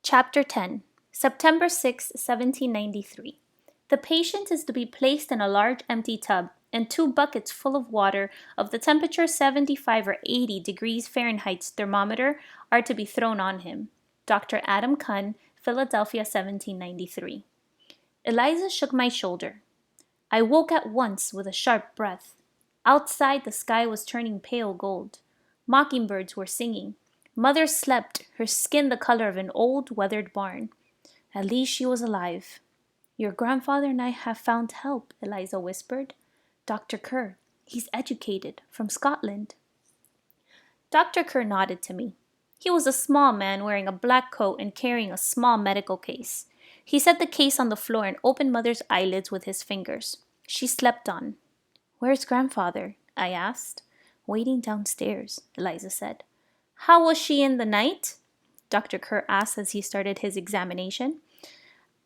Chapter 10, September 6, 1793. The patient is to be placed in a large empty tub, and 2 buckets full of water of the temperature 75 or 80 degrees Fahrenheit's thermometer are to be thrown on him. Dr. Adam Kunn, Philadelphia, 1793. Eliza shook my shoulder. I woke at once with a sharp breath. Outside the sky was turning pale gold. Mockingbirds were singing. Mother slept, her skin the color of an old, weathered barn. At least she was alive. Your grandfather and I have found help, Eliza whispered. Dr. Kerr. He's educated, from Scotland. Dr. Kerr nodded to me. He was a small man wearing a black coat and carrying a small medical case. He set the case on the floor and opened Mother's eyelids with his fingers. She slept on. Where's grandfather? I asked. Waiting downstairs, Eliza said. How was she in the night? Dr. Kerr asked as he started his examination.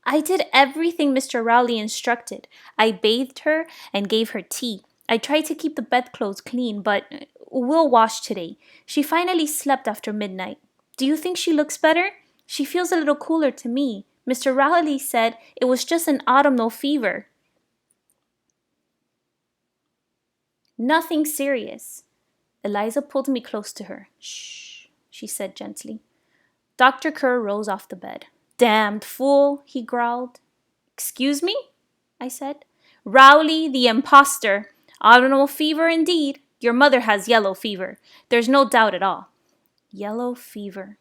I did everything Mr. Rowley instructed. I bathed her and gave her tea. I tried to keep the bedclothes clean, but we'll wash today. She finally slept after midnight. Do you think she looks better? She feels a little cooler to me. Mr. Rowley said it was just an autumnal fever. Nothing serious. Eliza pulled me close to her. Shh, she said gently. Dr. Kerr rose off the bed. Damned fool, he growled. Excuse me? I said. Rowley, the impostor. Autumnal fever indeed. Your mother has yellow fever. There's no doubt at all. Yellow fever.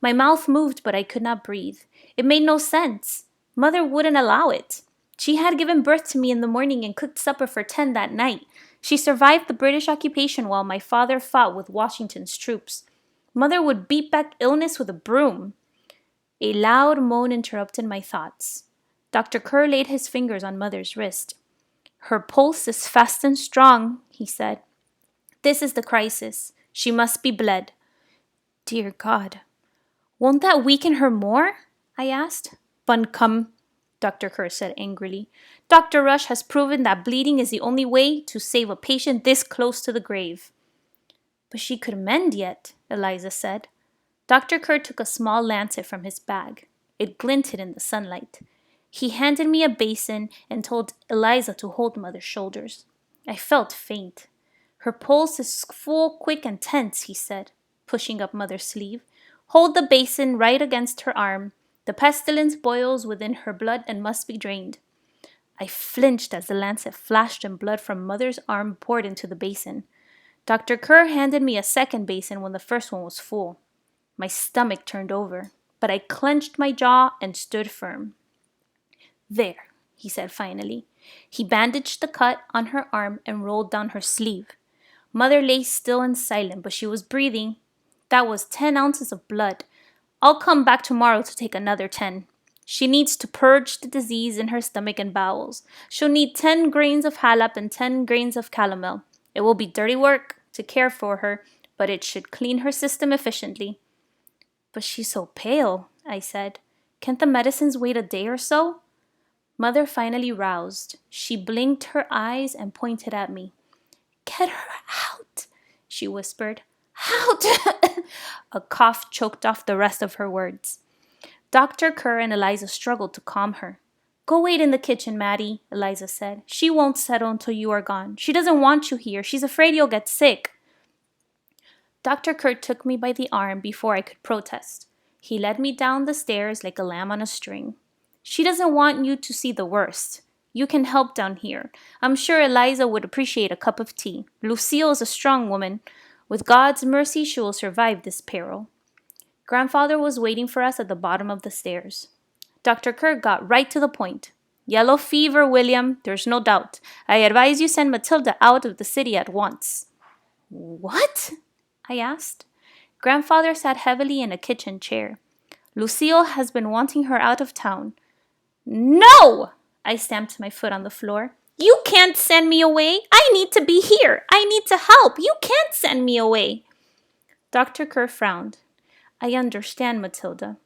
My mouth moved, but I could not breathe. It made no sense. Mother wouldn't allow it. She had given birth to me in the morning and cooked supper for 10 that night. She survived the British occupation while my father fought with Washington's troops. Mother would beat back illness with a broom. A loud moan interrupted my thoughts. Dr. Kerr laid his fingers on Mother's wrist. Her pulse is fast and strong, he said. This is the crisis. She must be bled. Dear God. Won't that weaken her more? I asked. Buncombe, Dr. Kerr said angrily. Dr. Rush has proven that bleeding is the only way to save a patient this close to the grave. But she could mend yet, Eliza said. Dr. Kerr took a small lancet from his bag. It glinted in the sunlight. He handed me a basin and told Eliza to hold Mother's shoulders. I felt faint. Her pulse is full, quick, and tense, he said, pushing up Mother's sleeve. Hold the basin right against her arm. The pestilence boils within her blood and must be drained. I flinched as the lancet flashed and blood from Mother's arm poured into the basin. Dr. Kerr handed me a second basin when the first one was full. My stomach turned over, but I clenched my jaw and stood firm. There, he said finally. He bandaged the cut on her arm and rolled down her sleeve. Mother lay still and silent, but she was breathing. That was 10 ounces of blood. I'll come back tomorrow to take another 10. She needs to purge the disease in her stomach and bowels. She'll need 10 grains of halap and 10 grains of calomel. It will be dirty work to care for her, but it should clean her system efficiently. But she's so pale, I said. Can't the medicines wait a day or so? Mother finally roused. She blinked her eyes and pointed at me. Get her out, she whispered. Out! A cough choked off the rest of her words. Dr. Kerr and Eliza struggled to calm her. Go wait in the kitchen, Maddie, Eliza said. She won't settle until you are gone. She doesn't want you here. She's afraid you'll get sick. Dr. Kerr took me by the arm before I could protest. He led me down the stairs like a lamb on a string. She doesn't want you to see the worst. You can help down here. I'm sure Eliza would appreciate a cup of tea. Lucille is a strong woman. With God's mercy, she will survive this peril. Grandfather was waiting for us at the bottom of the stairs. Dr. Kerr got right to the point. Yellow fever, William, there's no doubt. I advise you send Matilda out of the city at once. What? I asked. Grandfather sat heavily in a kitchen chair. Lucille has been wanting her out of town. No! I stamped my foot on the floor. You can't send me away. I need to be here. I need to help. You can't send me away. Dr. Kerr frowned. I understand, Matilda.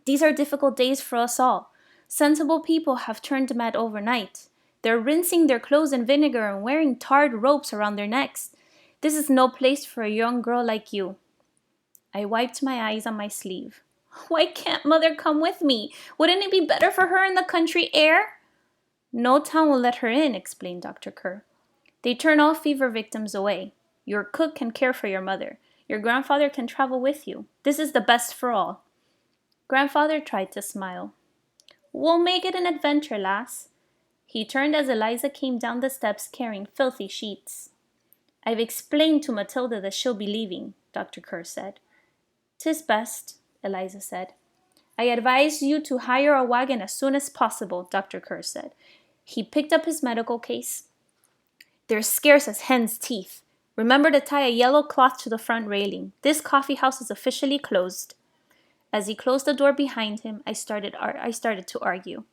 These are difficult days for us all. Sensible people have turned mad overnight. They're rinsing their clothes in vinegar and wearing tarred ropes around their necks. This is no place for a young girl like you. I wiped my eyes on my sleeve. Why can't Mother come with me? Wouldn't it be better for her in the country air? No town will let her in, explained Dr. Kerr. They turn all fever victims away. Your cook can care for your mother. Your grandfather can travel with you. This is the best for all. Grandfather tried to smile. We'll make it an adventure, lass. He turned as Eliza came down the steps carrying filthy sheets. I've explained to Matilda that she'll be leaving, Dr. Kerr said. 'Tis best, Eliza said. I advise you to hire a wagon as soon as possible, Dr. Kerr said. He picked up his medical case. They're scarce as hen's teeth. Remember to tie a yellow cloth to the front railing. This coffee house is officially closed. As he closed the door behind him, I started to argue.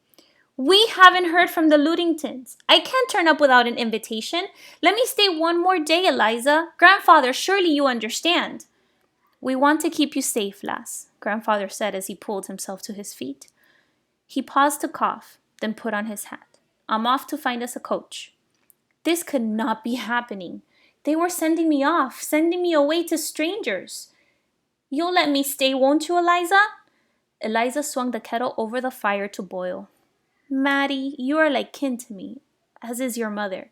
We haven't heard from the Ludingtons. I can't turn up without an invitation. Let me stay one more day, Eliza. Grandfather, surely you understand. We want to keep you safe, lass, Grandfather said as he pulled himself to his feet. He paused to cough, then put on his hat. I'm off to find us a coach. This could not be happening. They were sending me off, sending me away to strangers. You'll let me stay, won't you, Eliza? Eliza swung the kettle over the fire to boil. Maddie, you are like kin to me, as is your mother.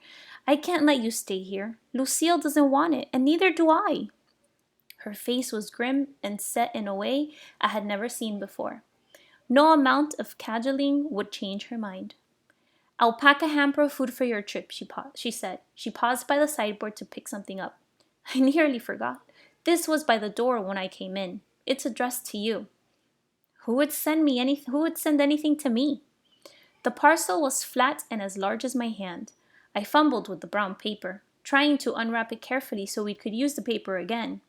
I can't let you stay here. Lucille doesn't want it, and neither do I. Her face was grim and set in a way I had never seen before. No amount of cajoling would change her mind. I'll pack a hamper of food for your trip, she said. She paused by the sideboard to pick something up. I nearly forgot. This was by the door when I came in. It's addressed to you. Who would send anything to me? The parcel was flat and as large as my hand. I fumbled with the brown paper, trying to unwrap it carefully so we could use the paper again.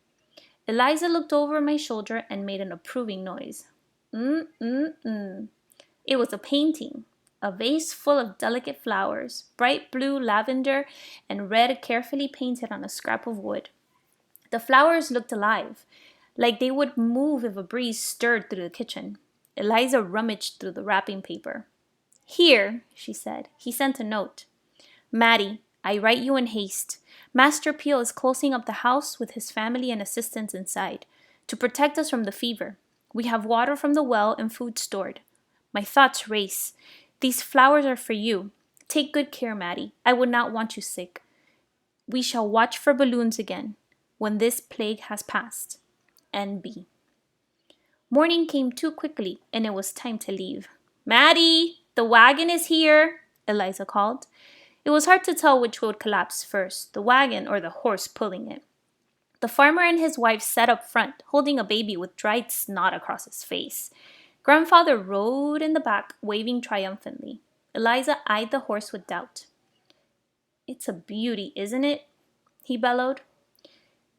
Eliza looked over my shoulder and made an approving noise. It was a painting, a vase full of delicate flowers, bright blue, lavender, and red carefully painted on a scrap of wood. The flowers looked alive, like they would move if a breeze stirred through the kitchen. Eliza rummaged through the wrapping paper. Here, she said. He sent a note. Maddie, I write you in haste. Master Peel is closing up the house with his family and assistants inside, to protect us from the fever. We have water from the well and food stored. My thoughts race. These flowers are for you. Take good care, Maddie. I would not want you sick. We shall watch for balloons again, when this plague has passed. N.B. Morning came too quickly, and it was time to leave. Maddie, the wagon is here, Eliza called. It was hard to tell which would collapse first, the wagon or the horse pulling it. The farmer and his wife sat up front, holding a baby with dried snot across his face. Grandfather rode in the back, waving triumphantly. Eliza eyed the horse with doubt. It's a beauty, isn't it? He bellowed.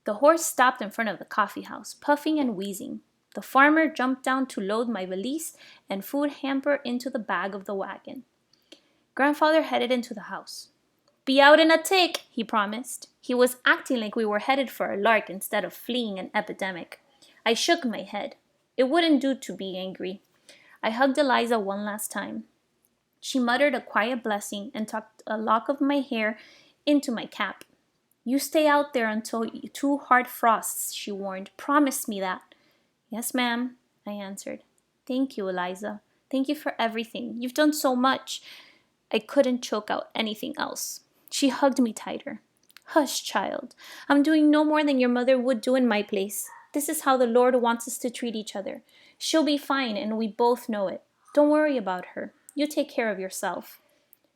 The horse stopped in front of the coffee house, puffing and wheezing. The farmer jumped down to load my valise and food hamper into the back of the wagon. Grandfather headed into the house. Be out in a tick, he promised. He was acting like we were headed for a lark instead of fleeing an epidemic. I shook my head. It wouldn't do to be angry. I hugged Eliza one last time. She muttered a quiet blessing and tucked a lock of my hair into my cap. You stay out there until 2 hard frosts, she warned. Promise me that. Yes, ma'am, I answered. Thank you, Eliza. Thank you for everything. You've done so much. I couldn't choke out anything else. She hugged me tighter. Hush, child. I'm doing no more than your mother would do in my place. This is how the Lord wants us to treat each other. She'll be fine, and we both know it. Don't worry about her. You take care of yourself.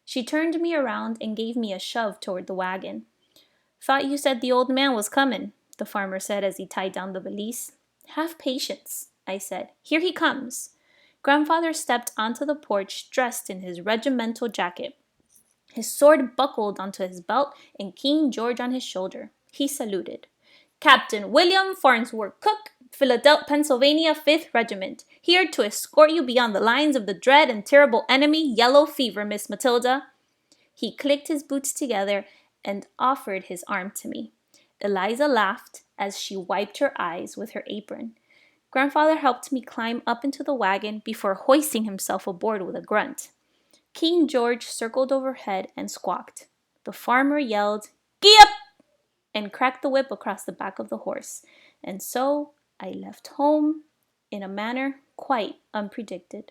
She turned me around and gave me a shove toward the wagon. Thought you said the old man was coming, the farmer said as he tied down the valise. Have patience, I said. Here he comes. Grandfather stepped onto the porch dressed in his regimental jacket. His sword buckled onto his belt and King George on his shoulder. He saluted. Captain William Farnsworth Cook, Philadelphia, Pennsylvania 5th Regiment, here to escort you beyond the lines of the dread and terrible enemy, yellow fever, Miss Matilda. He clicked his boots together and offered his arm to me. Eliza laughed as she wiped her eyes with her apron. Grandfather helped me climb up into the wagon before hoisting himself aboard with a grunt. King George circled overhead and squawked. The farmer yelled, Gee up! And cracked the whip across the back of the horse. And so I left home in a manner quite unpredicted.